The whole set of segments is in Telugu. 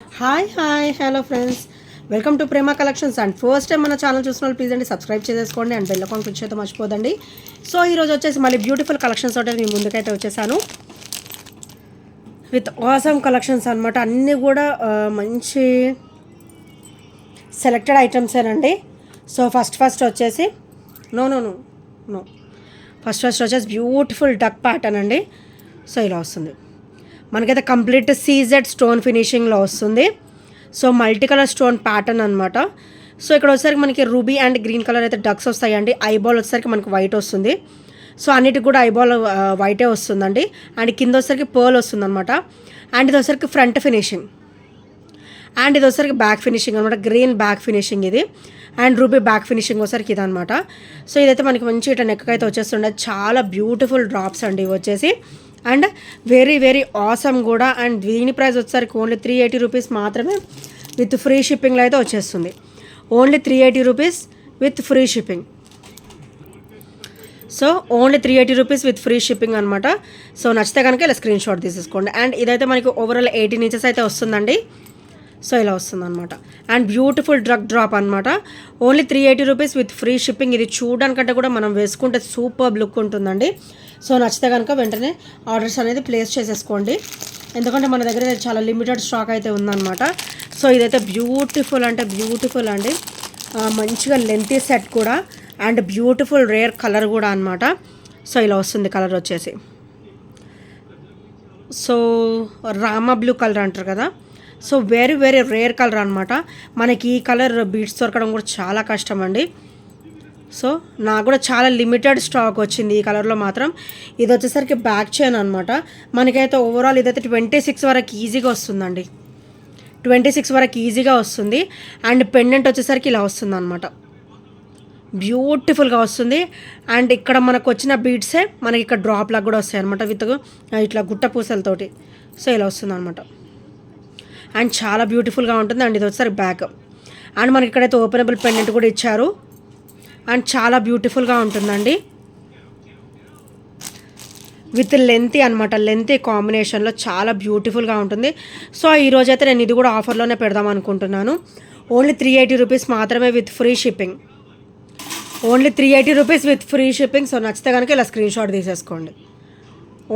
Hi hello friends, welcome to Prema collections. And first time మన ఛానల్ చూసిన వాళ్ళు ప్లీజ్ అండి సబ్స్క్రైబ్ చేసుకోండి అండ్ బెల్ ఐకాన్ క్లిక్ చేయడం మర్చిపోదండి. సో ఈరోజు వచ్చేసి మళ్ళీ బ్యూటిఫుల్ కలెక్షన్స్ ఒకటి మీ ముందుకైతే వచ్చేసాను విత్ ఆసమ్ కలెక్షన్స్ అనమాట. అన్నీ కూడా మంచి సెలెక్టెడ్ ఐటమ్సేనండి. సో ఫస్ట్ వచ్చేసి నో ఫస్ట్ వచ్చేసి బ్యూటిఫుల్ డక్ ప్యాటర్న్ అండి. సో ఇలా వస్తుంది మనకైతే కంప్లీట్ సీజెడ్ స్టోన్ ఫినిషింగ్లో వస్తుంది. So multi colour stone pattern అనమాట. సో ఇక్కడ వచ్చేసరికి మనకి రూబీ అండ్ గ్రీన్ కలర్ అయితే డక్స్ వస్తాయండి. ఐబాల్ వచ్చేసరికి మనకి వైట్ వస్తుంది. సో అన్నిటికి కూడా ఐబాల్ వైటే వస్తుందండి. అండ్ కింద వచ్చేసరికి పర్ల్ వస్తుంది అనమాట. అండ్ ఇది వచ్చేసరికి ఫ్రంట్ ఫినిషింగ్ అండ్ ఇది వచ్చేసరికి బ్యాక్ ఫినిషింగ్ అనమాట. గ్రీన్ బ్యాక్ ఫినిషింగ్ ఇది అండ్ రూబీ బ్యాక్ ఫినిషింగ్ వచ్చేసరికి ఇది అనమాట. సో ఇదైతే మనకి మంచి ఇట్లా నెక్ అయితే వచ్చేస్తుండే. చాలా బ్యూటిఫుల్ డ్రాప్స్ అండి ఇవి వచ్చేసి. అండ్ వెరీ ఆసమ్ కూడా. అండ్ దీని ప్రైస్ వచ్చేసరికి ఓన్లీ 380 రూపీస్ మాత్రమే విత్ ఫ్రీ షిప్పింగ్లో అయితే వచ్చేస్తుంది. Only 380 rupees with free shipping. So only 380 rupees with free shipping అనమాట. సో నచ్చితే కనుక ఇలా స్క్రీన్ షాట్ తీసేసుకోండి. అండ్ ఇదైతే మనకి ఓవరాల్ 18 ఇంచెస్ అయితే వస్తుందండి. సో ఇలా వస్తుంది అనమాట. అండ్ బ్యూటిఫుల్ డ్రాప్ అనమాట. Only 380 rupees with free shipping. ఇది చూడడానికంటే కూడా మనం వేసుకుంటే సూపర్ లుక్ ఉంటుందండి. సో నచ్చితే కనుక వెంటనే ఆర్డర్స్ అనేది ప్లేస్ చేసేసుకోండి. ఎందుకంటే మన దగ్గర చాలా లిమిటెడ్ స్టాక్ అయితే ఉందన్నమాట. సో ఇదైతే బ్యూటిఫుల్ అంటే బ్యూటిఫుల్ అండి. మంచిగా లెంతీ సెట్ కూడా అండ్ బ్యూటిఫుల్ రేర్ కలర్ కూడా అనమాట. సో ఇలా వస్తుంది కలర్ వచ్చేసి. సో రామా బ్లూ కలర్ అంటారు కదా. సో వెరీ రేర్ కలర్ అనమాట. మనకి ఈ కలర్ బీడ్స్ దొరకడం కూడా చాలా కష్టం అండి. సో నాకు కూడా చాలా లిమిటెడ్ స్టాక్ వచ్చింది ఈ కలర్లో మాత్రం. ఇది వచ్చేసరికి బ్యాక్ చైన్ అనమాట. మనకైతే ఓవరాల్ ఇదైతే 26 వరకు ఈజీగా వస్తుందండి. 26 వరకు ఈజీగా వస్తుంది. అండ్ పెండెంట్ వచ్చేసరికి ఇలా వస్తుంది అనమాట. బ్యూటిఫుల్గా వస్తుంది. అండ్ ఇక్కడ మనకు వచ్చిన బీడ్సే మనకి ఇక్కడ డ్రాప్ లాగా కూడా వస్తాయి అనమాట విత్ ఇట్లా గుట్ట పూసలతోటి. సో ఇలా వస్తుంది అనమాట. అండ్ చాలా బ్యూటిఫుల్గా ఉంటుంది. అండ్ ఇది వచ్చేసరికి బ్యాక్. అండ్ మనకి ఇక్కడైతే ఓపెనబుల్ పెండెంట్ కూడా ఇచ్చారు. అండ్ చాలా బ్యూటిఫుల్గా ఉంటుందండి విత్ లెంతీ అనమాట. లెంతీ కాంబినేషన్లో చాలా బ్యూటిఫుల్గా ఉంటుంది. సో ఈరోజైతే నేను ఇది కూడా ఆఫర్లోనే పెడదాం అనుకుంటున్నాను. ఓన్లీ 380 రూపీస్ మాత్రమే with free shipping. Only 380 rupees with free shipping. So నచ్చితే కనుక ఇలా స్క్రీన్ షాట్ తీసేసుకోండి.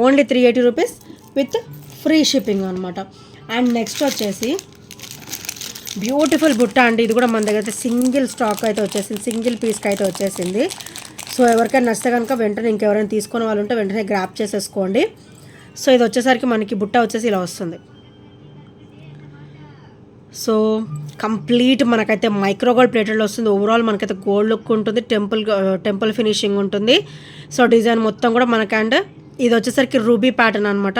Only 380 rupees with free shipping అనమాట. అండ్ నెక్స్ట్ వచ్చేసి బ్యూటిఫుల్ బుట్ట అండి. ఇది కూడా మన దగ్గర అయితే సింగిల్ స్టాక్ అయితే వచ్చేసింది. సింగిల్ పీస్కి అయితే వచ్చేసింది. సో ఎవరికైనా నచ్చితే కనుక వెంటనే ఇంకెవరైనా తీసుకునే వాళ్ళు ఉంటే వెంటనే గ్రాప్ చేసేసుకోండి. సో ఇది వచ్చేసరికి మనకి బుట్ట వచ్చేసి ఇలా వస్తుంది. సో కంప్లీట్ మనకైతే మైక్రోగోల్డ్ ప్లేటెడ్లో వస్తుంది. ఓవరాల్ మనకైతే గోల్డ్ లుక్ ఉంటుంది. టెంపుల్ ఫినిషింగ్ ఉంటుంది. సో డిజైన్ మొత్తం కూడా మనకి. అండ్ ఇది వచ్చేసరికి రూబీ ప్యాటర్న్ అనమాట.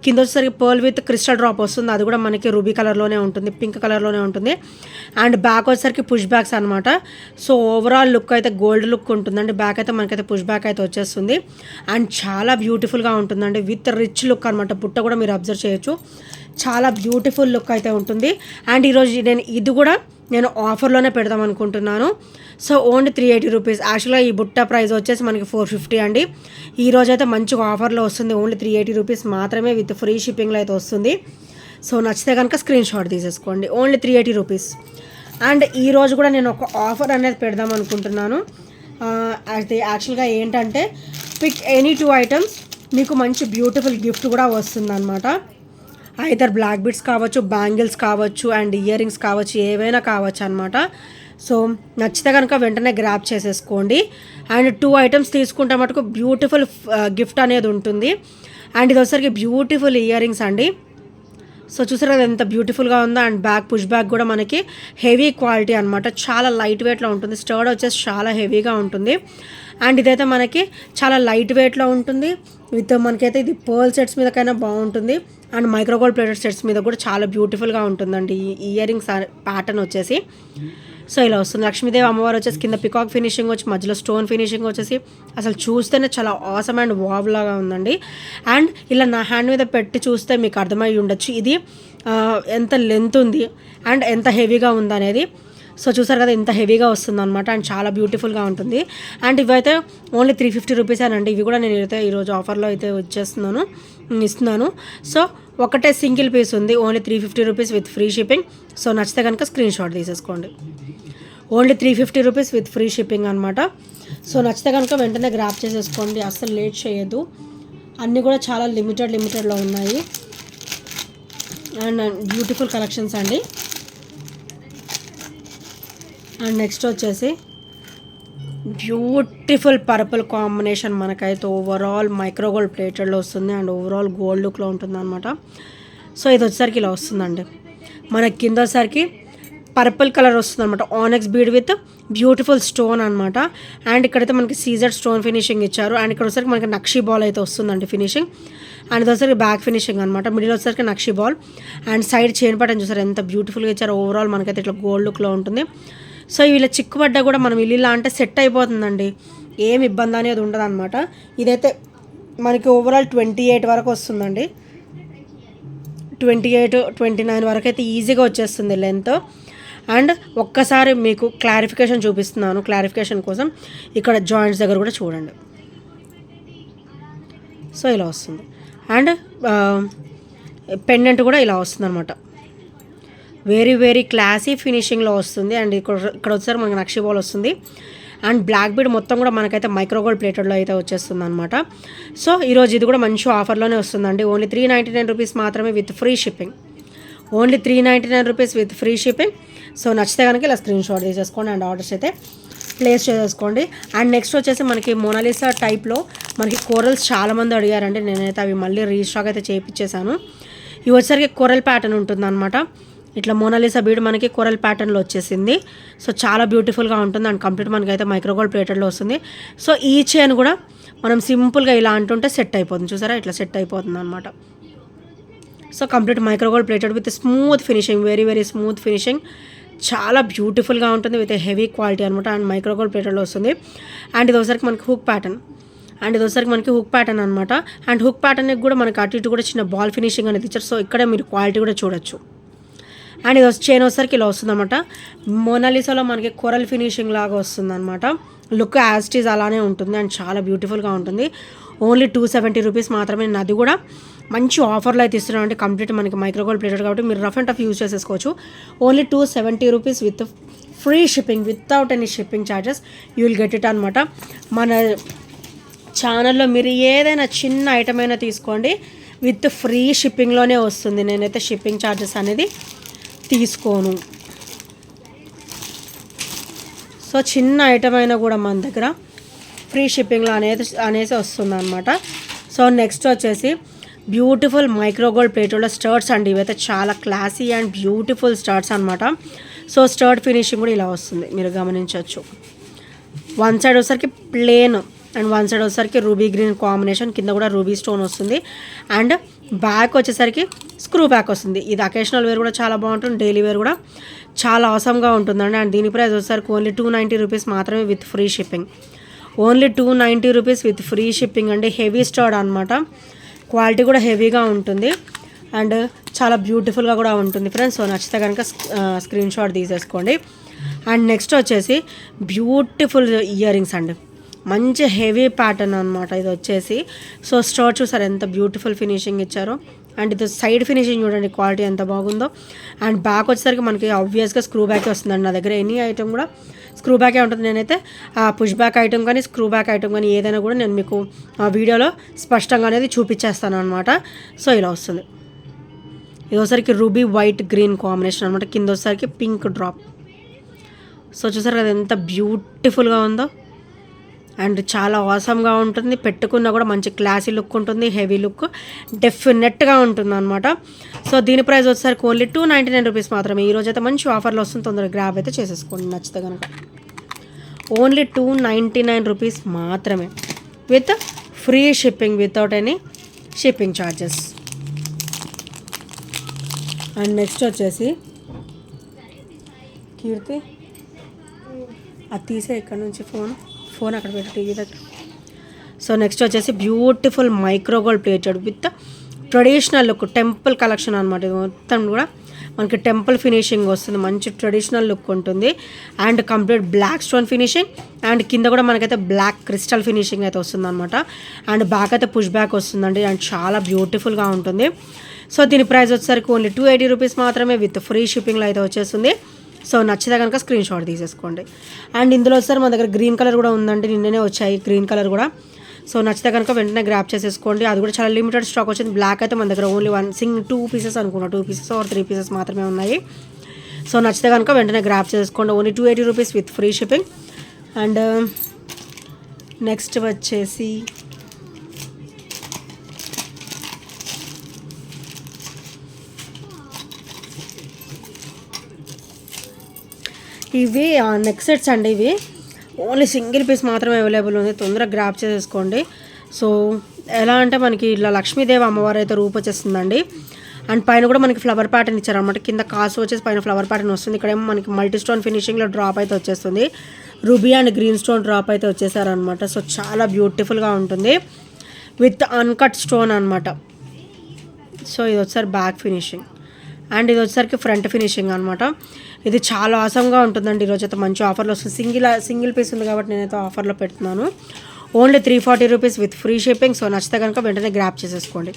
కింద వచ్చేసరికి పర్ల్ విత్ క్రిస్టల్ డ్రాప్ వస్తుంది. అది కూడా మనకి రూబీ కలర్లోనే ఉంటుంది, పింక్ కలర్లోనే ఉంటుంది. అండ్ బ్యాక్ వచ్చేసరికి పుష్ బ్యాక్స్ అనమాట. సో ఓవరాల్ లుక్ అయితే గోల్డ్ లుక్ ఉంటుందండి. బ్యాక్ అయితే మనకైతే పుష్ బ్యాక్ అయితే వచ్చేస్తుంది. అండ్ చాలా బ్యూటిఫుల్గా ఉంటుందండి విత్ రిచ్ లుక్ అనమాట. బుట్ట కూడా మీరు అబ్జర్వ్ చేయొచ్చు. చాలా బ్యూటిఫుల్ లుక్ అయితే ఉంటుంది. అండ్ ఈరోజు ఇది కూడా నేను ఆఫర్లోనే పెడదాం అనుకుంటున్నాను. So only 380 rupees. యాక్చువల్గా ఈ బుట్ట ప్రైస్ వచ్చేసి మనకి 450 అండి. ఈరోజు అయితే మంచిగా ఆఫర్లో వస్తుంది. ఓన్లీ 380 రూపీస్ మాత్రమే విత్ ఫ్రీ షిప్పింగ్లో అయితే వస్తుంది. సో నచ్చితే కనుక స్క్రీన్ షాట్ తీసేసుకోండి. Only 380 rupees. అండ్ ఈరోజు కూడా నేను ఒక ఆఫర్ అనేది పెడదాం అనుకుంటున్నాను. అయితే యాక్చువల్గా ఏంటంటే పిక్ ఎనీ 2 ఐటమ్స్ మీకు మంచి బ్యూటిఫుల్ గిఫ్ట్ కూడా వస్తుందన్నమాట. ఐదర్ బ్లాక్ బీడ్స్ కావచ్చు, బ్యాంగిల్స్ కావచ్చు, అండ్ ఇయర్ రింగ్స్ కావచ్చు, ఏవైనా కావచ్చు అనమాట. సో నచ్చితే కనుక వెంటనే గ్రాప్ చేసేసుకోండి. అండ్ 2 ఐటమ్స్ తీసుకుంటే మటుకు బ్యూటిఫుల్ గిఫ్ట్ అనేది ఉంటుంది. అండ్ ఇది వచ్చరికి బ్యూటిఫుల్ ఇయర్ రింగ్స్ అండి. సో చూసారు కదా ఎంత బ్యూటిఫుల్గా ఉందో. అండ్ బ్యాక్ పుష్ బ్యాక్ కూడా మనకి హెవీ క్వాలిటీ అనమాట. చాలా లైట్ వెయిట్లో ఉంటుంది. స్టర్డ్ వచ్చేసి చాలా హెవీగా ఉంటుంది. అండ్ ఇదైతే మనకి చాలా లైట్ వెయిట్లో ఉంటుంది. విత్ మనకైతే ఇది పర్ల్ సెట్స్ మీదకైనా బాగుంటుంది. అండ్ మైక్రోగోల్డ్ ప్లేటెడ్ సెట్స్ మీద కూడా చాలా బ్యూటిఫుల్గా ఉంటుందండి ఈ ఇయర్ రింగ్స్ ప్యాటర్న్ వచ్చేసి. సో ఇలా వస్తుంది. లక్ష్మీదేవి అమ్మవారు వచ్చేసి కింద పికాక్ ఫినిషింగ్ వచ్చి మధ్యలో స్టోన్ ఫినిషింగ్ వచ్చేసి అసలు చూస్తేనే చాలా ఆసమ్ అండ్ వావ్ లాగా ఉందండి. అండ్ ఇలా నా హ్యాండ్ మీద పెట్టి చూస్తే మీకు అర్థమై ఉండొచ్చు ఇది ఎంత లెంత్ ఉంది అండ్ ఎంత హెవీగా ఉందనేది. సో చూసారు కదా ఎంత హెవీగా వస్తుంది అనమాట. అండ్ చాలా బ్యూటిఫుల్గా ఉంటుంది. అండ్ ఇవైతే ఓన్లీ 350 రూపీస్ అండి. ఇవి కూడా నేను అయితే ఈరోజు ఆఫర్లో అయితే ఇస్తున్నాను. సో ఒకటే సింగిల్ పీస్ ఉంది, only 350 rupees with free shipping. So నచ్చితే కనుక స్క్రీన్ షాట్ తీసేసుకోండి. Only 350 rupees with free shipping అనమాట. సో నచ్చితే కనుక వెంటనే గ్రాప్ చేసేసుకోండి, అస్సలు లేట్ చేయొద్దు. అన్నీ కూడా చాలా లిమిటెడ్లో ఉన్నాయి అండ్ బ్యూటిఫుల్ కలెక్షన్స్ అండి. అండ్ నెక్స్ట్ వచ్చేసి బ్యూటిఫుల్ పర్పుల్ కాంబినేషన్ మనకైతే ఓవరాల్ మైక్రోగోల్డ్ ప్లేటెడ్లో వస్తుంది అండ్ ఓవరాల్ గోల్డ్ లుక్లో ఉంటుంది అనమాట. సో ఇది వచ్చేసరికి ఇలా వస్తుందండి. మనకి కింద వచ్చేసరికి పర్పుల్ కలర్ వస్తుంది అనమాట, ఆనెక్స్ బీడ్ విత్ బ్యూటిఫుల్ స్టోన్ అనమాట. అండ్ ఇక్కడైతే మనకి సీజర్ స్టోన్ ఫినిషింగ్ ఇచ్చారు. అండ్ ఇక్కడ వచ్చేసరికి మనకి నక్షి బాల్ అయితే వస్తుందండి ఫినిషింగ్. అండ్ ఇది వచ్చేసరికి బ్యాక్ ఫినిషింగ్ అనమాట, మిడిల్ వచ్చేసరికి నక్షి బాల్. అండ్ సైడ్ చైన్ పట్టని చూసారు ఎంత బ్యూటిఫుల్గా ఇచ్చారు. ఓవరాల్ మనకైతే ఇట్లా గోల్డ్ లుక్లో ఉంటుంది. సో ఇలా చిక్కుపడ్డా కూడా మనం ఇలా అంటే సెట్ అయిపోతుందండి, ఏం ఇబ్బంది అనేది ఉండదు అనమాట. ఇదైతే మనకి ఓవరాల్ 28 వరకు వస్తుందండి, 28-29 వరకు అయితే ఈజీగా వచ్చేస్తుంది లెంత్. అండ్ ఒక్కసారి మీకు క్లారిఫికేషన్ చూపిస్తున్నాను, క్లారిఫికేషన్ కోసం ఇక్కడ జాయింట్స్ దగ్గర కూడా చూడండి. సో ఇలా వస్తుంది. అండ్ పెండెంట్ కూడా ఇలా వస్తుంది అనమాట, వెరీ క్లాసీ ఫినిషింగ్లో వస్తుంది. అండ్ ఇక్కడ వచ్చేసరికి మనకి నక్షి బాల్ వస్తుంది. అండ్ బ్లాక్ బీడ్ మొత్తం కూడా మనకైతే మైక్రోగోల్డ్ ప్లేటెడ్లో అయితే వచ్చేస్తుంది అనమాట. సో ఈరోజు ఇది కూడా మంచి ఆఫర్లోనే వస్తుందండి. ఓన్లీ 399 రూపీస్ మాత్రమే with free shipping. Only 399 rupees with free shipping. So నచ్చితే కనుక ఇలా స్క్రీన్ షాట్ తీసేసుకోండి అండ్ ఆర్డర్స్ అయితే ప్లేస్ చేసేసుకోండి. అండ్ నెక్స్ట్ వచ్చేసి మనకి మోనాలిసా టైప్లో మనకి కోరల్స్ చాలామంది అడిగారండి, నేనైతే అవి మళ్ళీ రీస్టాక్ అయితే చేయించేసాను. ఇవి వచ్చేసరికి కొరల్ ప్యాటర్న్ ఉంటుంది అనమాట. ఇట్లా మోనాలిసా బీడ్ మనకి కొరల్ ప్యాటర్న్లో వచ్చేసింది. సో చాలా బ్యూటిఫుల్గా ఉంటుంది అండ్ కంప్లీట్ మనకి అయితే మైక్రోగోల్డ్ ప్లేటెడ్లో వస్తుంది. సో ఈ చైన్ కూడా మనం సింపుల్గా ఇలా అంటుంటే సెట్ అయిపోతుంది, చూసారా ఇట్లా సెట్ అయిపోతుంది అనమాట. So complete micro gold plated with smooth finishing, very smooth finishing, చాలా బ్యూటిఫుల్గా ఉంటుంది విత్ హెవీ క్వాలిటీ అనమాట. అండ్ మైక్రోగోల్డ్ ప్లేటెడ్లో వస్తుంది. అండ్ ఇది ఒకసారికి మనకి హుక్ ప్యాటర్న్, అనమాట. అండ్ హుక్ ప్యాటర్న్కి కూడా మనకి అటు ఇటు కూడా చిన్న బాల్ ఫినిషింగ్ అనేది ఇచ్చారు. సో ఇక్కడ మీరు క్వాలిటీ కూడా చూడొచ్చు. అండ్ ఇది చైన్ వచ్చేసరికి ఇలా వస్తుంది అనమాట. మోనాలిసాలో మనకి కొరల్ ఫినిషింగ్ లాగా వస్తుంది అనమాట. లుక్ యాజ్ ఇట్ ఈజ్ అలానే ఉంటుంది అండ్ చాలా బ్యూటిఫుల్గా ఉంటుంది. ఓన్లీ 270 రూపీస్ మాత్రమే. నేను అది కూడా మంచి ఆఫర్లో అయితే ఇస్తున్నాను అంటే కంప్లీట్ మనకి మైక్రోగోల్డ్ ప్లేటెడ్ కాబట్టి మీరు రఫ్ అండ్ టఫ్ యూజ్ చేసేసుకోవచ్చు. Only 270 rupees with free shipping, without any shipping charges you will get it అనమాట. మన ఛానల్లో మీరు ఏదైనా చిన్న ఐటమ్ అయినా తీసుకోండి, విత్ ఫ్రీ షిప్పింగ్లోనే వస్తుంది. నేనైతే షిప్పింగ్ ఛార్జెస్ అనేది తీసుకోను. సో చిన్న ఐటమ్ అయినా కూడా మన దగ్గర ఫ్రీ షిప్పింగ్లో అనేసి వస్తుంది అనమాట. సో నెక్స్ట్ వచ్చేసి బ్యూటిఫుల్ మైక్రోగోల్డ్ ప్లేటెడ్లో స్టర్ట్స్ అండి. ఇవైతే చాలా క్లాసీ అండ్ బ్యూటిఫుల్ స్టర్ట్స్ అనమాట. సో స్టర్ట్ ఫినిషింగ్ కూడా ఇలా వస్తుంది, మీరు గమనించవచ్చు. వన్ సైడ్ వచ్చేసరికి ప్లేన్ అండ్ వన్ సైడ్ వచ్చేసరికి రూబీ గ్రీన్ కాంబినేషన్, కింద కూడా రూబీ స్టోన్ వస్తుంది. అండ్ బ్యాక్ వచ్చేసరికి స్క్రూ బ్యాక్ వస్తుంది. ఇది అకేషనల్ వేర్ కూడా చాలా బాగుంటుంది, డైలీ వేర్ కూడా చాలా అవసరంగా ఉంటుందండి. అండ్ దీని ప్రైస్ వచ్చేసరికి ఓన్లీ 290 రూపీస్ మాత్రమే with free shipping. Only 290 rupees with free shipping అండి. హెవీ స్టర్డ్ అనమాట, క్వాలిటీ కూడా హెవీగా ఉంటుంది అండ్ చాలా బ్యూటిఫుల్గా కూడా ఉంటుంది ఫ్రెండ్స్. సో నచ్చితే కనుక స్క్రీన్ షాట్ తీసేసుకోండి. అండ్ నెక్స్ట్ వచ్చేసి బ్యూటిఫుల్ ఇయర్ రింగ్స్ అండి, మంచి హెవీ ప్యాటర్న్ అనమాట ఇది వచ్చేసి. సో స్టర్ట్ చూసారు ఎంత బ్యూటిఫుల్ ఫినిషింగ్ ఇచ్చారో. అండ్ ఇది సైడ్ ఫినిషింగ్ చూడండి క్వాలిటీ ఎంత బాగుందో. అండ్ బ్యాక్ వచ్చేసరికి మనకి ఆబ్వియస్గా స్క్రూ బ్యాకే వస్తుందండి. నా దగ్గర ఎనీ ఐటమ్ కూడా స్క్రూ బ్యాకే ఉంటుంది. నేనైతే పుష్ బ్యాక్ ఐటమ్ కానీ స్క్రూ బ్యాక్ ఐటమ్ కానీ ఏదైనా కూడా నేను మీకు ఆ వీడియోలో స్పష్టంగా అనేది చూపించేస్తాను అనమాట. సో ఇలా వస్తుంది. ఇది వచ్చేసరికి రూబీ వైట్ గ్రీన్ కాంబినేషన్ అనమాట, కింద వచ్చేసరికి పింక్ డ్రాప్. సో చూసారు కదా ఎంత బ్యూటిఫుల్గా ఉందో అండ్ చాలా ఆసమ్గా ఉంటుంది. పెట్టుకున్నా కూడా మంచి క్లాసీ లుక్ ఉంటుంది, హెవీ లుక్ డెఫినెట్గా ఉంటుంది అనమాట. సో దీని ప్రైస్ వచ్చేసరికి ఓన్లీ 299 రూపీస్ మాత్రమే. ఈరోజు అయితే మంచి ఆఫర్లో వస్తుంది, తొందరగా గ్రాబ్ అయితే చేసేసుకోండి నచ్చితే కనుక. ఓన్లీ 299 రూపీస్ మాత్రమే with free shipping, without any shipping charges. And next వచ్చేసి కీర్తి అది తీసే ఇక్కడ నుంచి ఫోన్ అక్కడ పెట్టి టీవీ దగ్గర. సో నెక్స్ట్ వచ్చేసి beautiful micro gold plated with traditional look temple collection అనమాట. ఇది మొత్తం కూడా మనకి టెంపుల్ ఫినిషింగ్ వస్తుంది, మంచి ట్రెడిషనల్ లుక్ ఉంటుంది. And complete black stone finishing and కింద కూడా మనకైతే బ్లాక్ క్రిస్టల్ ఫినిషింగ్ అయితే వస్తుంది అనమాట. అండ్ బ్యాక్ అయితే పుష్ బ్యాక్ వస్తుందండి అండ్ చాలా బ్యూటిఫుల్గా ఉంటుంది. సో దీని ప్రైస్ వచ్చేసరికి ఓన్లీ 280 రూపీస్ మాత్రమే విత్ ఫ్రీ షిప్పింగ్లో అయితే వచ్చేస్తుంది. సో నచ్చితే కనుక స్క్రీన్ షాట్ తీసేసుకోండి. అండ్ ఇందులో వచ్చేసరి మన దగ్గర గ్రీన్ కలర్ కూడా ఉందండి, నిన్ననే వచ్చాయి గ్రీన్ కలర్ కూడా. సో నచ్చితే కనుక వెంటనే గ్రాప్ చేసేసుకోండి. అది కూడా చాలా లిమిటెడ్ స్టాక్ వచ్చింది. బ్లాక్ అయితే మన దగ్గర ఓన్లీ 2 పీసెస్ అనుకున్నా, 2 పీసెస్ ఆర్ 3 పీసెస్ మాత్రమే ఉన్నాయి. సో నచ్చితే కనుక వెంటనే గ్రాప్ చేసుకోండి. Only 280 rupees with free shipping. And next వచ్చేసి ఇవి నెక్ సెట్స్ అండి. ఇవి ఓన్లీ సింగిల్ పీస్ మాత్రమే అవైలబుల్ ఉంది, తొందరగా గ్రాప్ చేసేసుకోండి. సో ఎలా అంటే మనకి ఇలా లక్ష్మీదేవి అమ్మవారు అయితే రూపు వచ్చేస్తుందండి. అండ్ పైన కూడా మనకి ఫ్లవర్ ప్యాటర్న్ ఇచ్చారనమాట. కింద కాసు వచ్చేసి పైన ఫ్లవర్ ప్యాటర్న్ వస్తుంది. ఇక్కడేమో మనకి మల్టీ స్టోన్ ఫినిషింగ్లో డ్రాప్ అయితే వచ్చేస్తుంది. Ruby and green stone drop అయితే వచ్చేసారనమాట. సో చాలా బ్యూటిఫుల్గా ఉంటుంది విత్ అన్కట్ స్టోన్ అనమాట. సో ఇది వచ్చేసరికి బ్యాక్ ఫినిషింగ్ అండ్ ఇది వచ్చేసరికి ఫ్రంట్ ఫినిషింగ్ అనమాట. ఇది చాలా ఆసంగా ఉంటుందండి. ఈరోజు అయితే మంచి ఆఫర్లో వస్తుంది. సింగిల్ పీస్ ఉంది కాబట్టి నేనైతే ఆఫర్లో పెడుతున్నాను. Only 340 rupees with free shipping. So నచ్చితే కనుక వెంటనే గ్రాప్ చేసేసుకోండి.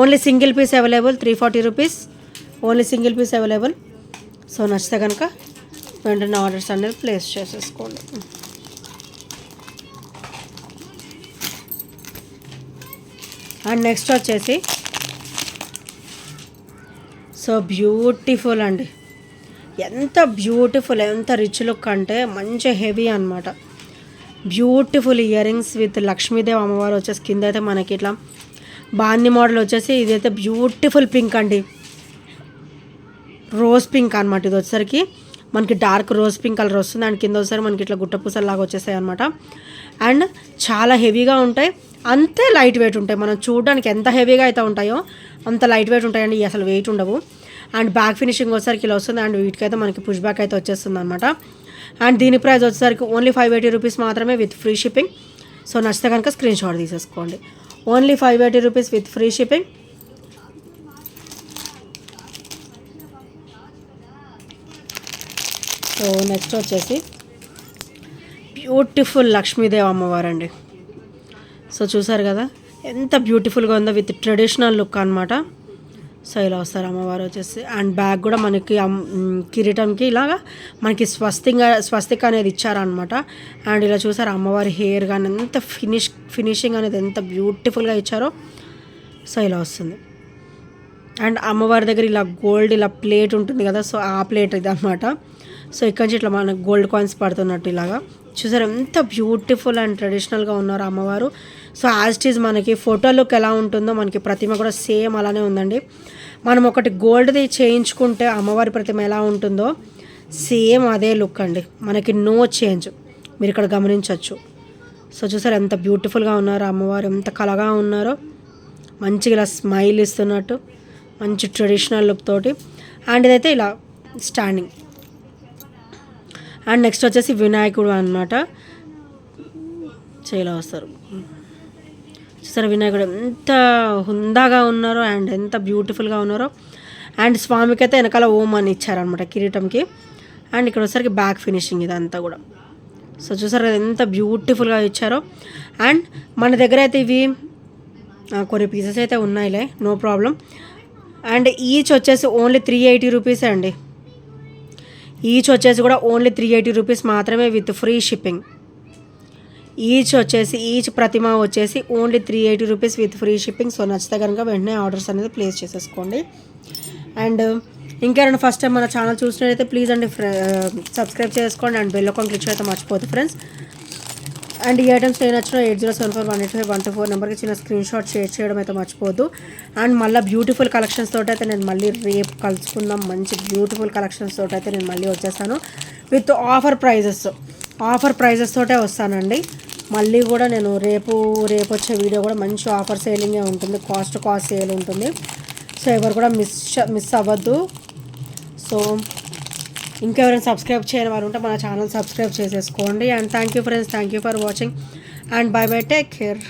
Only single piece available, 340 rupees only single piece available. So నచ్చితే కనుక వెంటనే ఆర్డర్స్ అనేది ప్లేస్ చేసేసుకోండి. అండ్ నెక్స్ట్ వచ్చేసి సో బ్యూటిఫుల్ అండి, ఎంత బ్యూటిఫుల్, ఎంత రిచ్ లుక్ అంటే మంచి హెవీ అనమాట. Beautiful ear rings with Lakshmidevi అమ్మవారు వచ్చేసి కింద అయితే మనకి ఇట్లా బాంది మోడల్ వచ్చేసి ఇదైతే బ్యూటిఫుల్ పింక్ అండి, రోజ్ పింక్ అనమాట. ఇది వచ్చేసరికి మనకి డార్క్ రోజ్ పింక్ కలర్ వస్తుంది. అండ్ కింద వచ్చేసరికి మనకి ఇట్లా గుట్ట పూసల్లాగా వచ్చేస్తాయి అనమాట. అండ్ చాలా హెవీగా ఉంటాయి, అంతే లైట్ వెయిట్ ఉంటాయి. మనం చూడడానికి ఎంత హెవీగా అయితే ఉంటాయో అంత లైట్ వెయిట్ ఉంటాయండి, అసలు వెయిట్ ఉండవు. అండ్ బ్యాక్ ఫినిషింగ్ వచ్చేసరికి ఇలా వస్తుంది. అండ్ వీటికైతే మనకి పుష్ బ్యాక్ అయితే వచ్చేస్తుంది అనమాట. అండ్ దీని ప్రైస్ వచ్చేసరికి ఓన్లీ 580 రూపీస్ మాత్రమే విత్ ఫ్రీ షిప్పింగ్. సో నచ్చితే కనుక స్క్రీన్ షాట్ తీసేసుకోండి. Only 580 rupees with free shipping. So next వచ్చేసి బ్యూటిఫుల్ లక్ష్మీదేవి అమ్మవారు అండి. సో చూసారు కదా ఎంత బ్యూటిఫుల్గా ఉందో విత్ ట్రెడిషనల్ లుక్ అనమాట. సో ఇలా వస్తారు అమ్మవారు వచ్చేసి. అండ్ బ్యాగ్ కూడా మనకి కిరీటంకి ఇలాగా మనకి స్వస్తిక అనేది ఇచ్చారనమాట. అండ్ ఇలా చూసారు అమ్మవారి హెయిర్ కానీ ఎంత ఫినిషింగ్ అనేది ఎంత బ్యూటిఫుల్గా ఇచ్చారో. సో ఇలా వస్తుంది. అండ్ అమ్మవారి దగ్గర ఇలా గోల్డ్ ఇలా ప్లేట్ ఉంటుంది కదా, సో ఆ ప్లేట్ ఇది అనమాట. సో ఇక్కడ నుంచి ఇట్లా మనకు గోల్డ్ కాయిన్స్ పడుతున్నట్టు ఇలాగా చూసారు ఎంత బ్యూటిఫుల్ అండ్ ట్రెడిషనల్గా ఉన్నారు అమ్మవారు. సో యాజ్ ఇట్ ఈజ్ మనకి ఫోటో లుక్ ఎలా ఉంటుందో మనకి ప్రతిమ కూడా సేమ్ అలానే ఉందండి. మనం ఒకటి గోల్డ్ది చేయించుకుంటే అమ్మవారి ప్రతిమ ఎలా ఉంటుందో సేమ్ అదే లుక్ అండి, మనకి నో చేంజ్. మీరు ఇక్కడ గమనించవచ్చు. సో చూసారు ఎంత బ్యూటిఫుల్గా ఉన్నారో అమ్మవారు, ఎంత కళగా ఉన్నారో, మంచిగా ఇలా స్మైల్ ఇస్తున్నట్టు మంచి ట్రెడిషనల్ లుక్ తోటి. అండ్ ఇదైతే ఇలా స్టాండింగ్. అండ్ నెక్స్ట్ వచ్చేసి వినాయకుడు అనమాట. సో ఇలా వస్తారు చూసారు వినాయకుడు ఎంత హుందాగా ఉన్నారో అండ్ ఎంత బ్యూటిఫుల్గా ఉన్నారో. అండ్ స్వామికి అయితే వెనకాల ఓం అని ఇచ్చారనమాట కిరీటంకి. అండ్ ఇక్కడ వచ్చేసరికి బ్యాక్ ఫినిషింగ్ ఇదంతా కూడా. సో చూసారు కదా ఎంత బ్యూటిఫుల్గా ఇచ్చారో. అండ్ మన దగ్గర అయితే ఇవి కొన్ని పీసెస్ అయితే ఉన్నాయిలే, నో ప్రాబ్లం. అండ్ ఈచ్ వచ్చేసి ఓన్లీ 380 రూపీసే అండి. ఈచ్ వచ్చేసి కూడా ఓన్లీ 380 రూపీస్ మాత్రమే విత్ ఫ్రీ షిప్పింగ్. ఈచ్ ప్రతిమ వచ్చేసి only 380 rupees with free shipping. So నచ్చితే కనుక వెంటనే ఆర్డర్స్ అనేది ప్లేస్ చేసేసుకోండి. అండ్ ఇంకెవరైనా ఫస్ట్ టైం మన ఛానల్ చూసినట్లయితే ప్లీజ్ అండి సబ్స్క్రైబ్ చేసుకోండి అండ్ బెల్ ఐకాన్ క్లిక్ చేయడం మర్చిపోద్దు ఫ్రెండ్స్. అండ్ ఈ ఐటమ్స్ నేను నచ్చిన 8074185124 నెంబర్కి చిన్న స్క్రీన్ షాట్ షేర్ చేయడం అయితే మర్చిపోద్దు. అండ్ మళ్ళీ బ్యూటిఫుల్ కలెక్షన్స్ తోటి అయితే నేను మళ్ళీ రేపు కలుసుకుందాం. మంచి బ్యూటిఫుల్ కలెక్షన్స్ తోటి అయితే నేను మళ్ళీ వచ్చేసాను విత్ ఆఫర్ ప్రైజెస్ తోటే వస్తానండి. మళ్ళీ కూడా నేను రేపు వచ్చే వీడియో కూడా మంచి ఆఫర్ సేలింగే ఉంటుంది, కాస్ట్ సేల్ ఉంటుంది. సో ఎవరు కూడా మిస్ అవ్వద్దు. సో ఇంకెవరైనా సబ్స్క్రైబ్ చేయని వారు ఉంటే మన ఛానల్ సబ్స్క్రైబ్ చేసేసుకోండి. And thank you friends, thank you for watching and by by, take care.